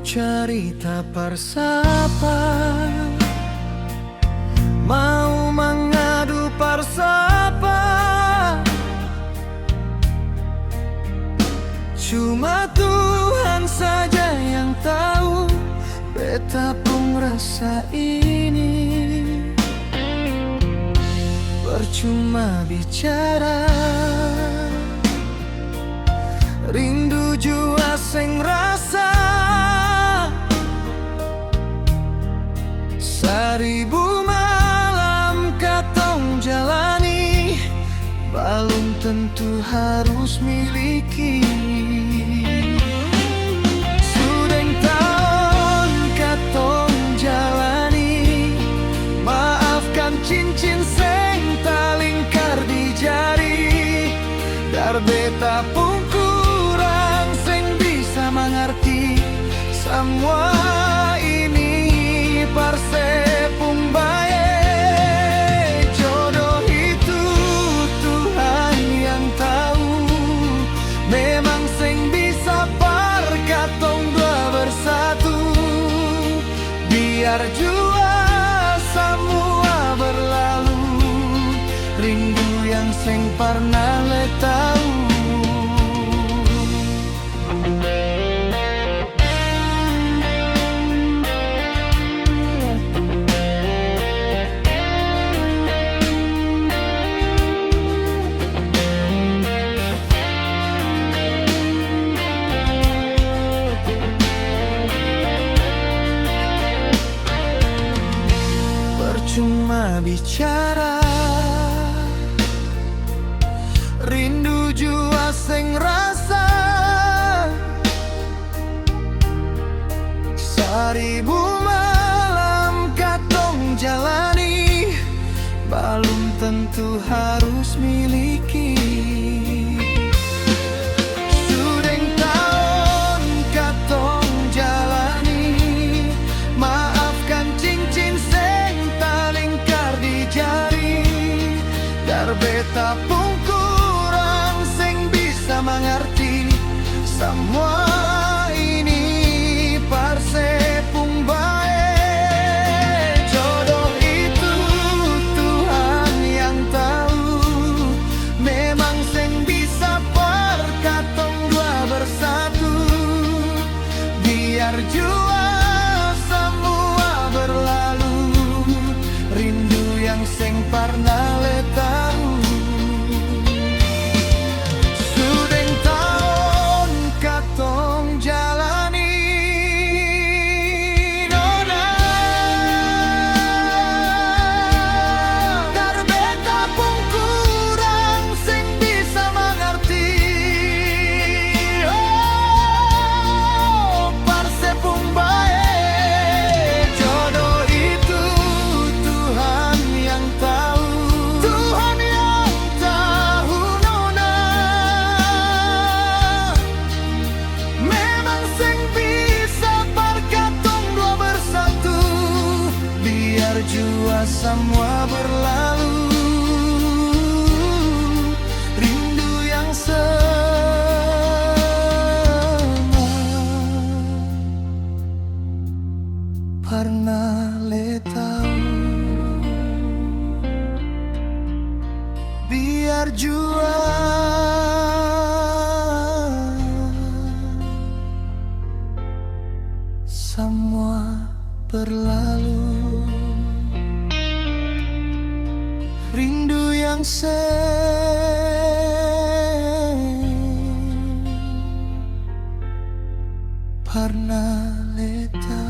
cerita persapa, mau mengadu persapa. Cuma Tuhan saja yang tahu betapun rasa ini. Percuma bicara, rindu jua sing rasa. Seribu malam katong jalani, belum tentu harus miliki. Sudeng tahun katong jalani, maafkan cincin seng talingkar di jari. Dar beta pun kurang seng bisa mengerti semua ini. Parsepung bae, jodoh itu Tuhan yang tahu. Memang seng bisa par katong dua bersatu. Biar jua semua berlalu, rindu yang seng pernah le tahu. Cuma bicara, rindu jua seng rasa. Seribu malam katong jalani, belum tentu harus miliki. Sudeng tahun katong jalani, maafkan cincin beta pun kurang seng bisa mengerti semua ini. Parsepung bae, jodoh itu Tuhan yang tahu. Memang seng bisa par katong dua bersatu. Biar jua semua berlalu, rindu yang seng pernah le tahu. Sudeng tahun katong jalani, nona. Dar beta pun kurang seng bisa mengerti. Oh, parsepung bae, jodoh itu Tuhan yang tahu. Tuhan yang tahu, nona. Memang seng bisa par katong dua bersatu. Biar jua semua berlalu, rindu yang sama pernah le tahu. Biar jua semua berlalu, rindu yang pernah le tahu.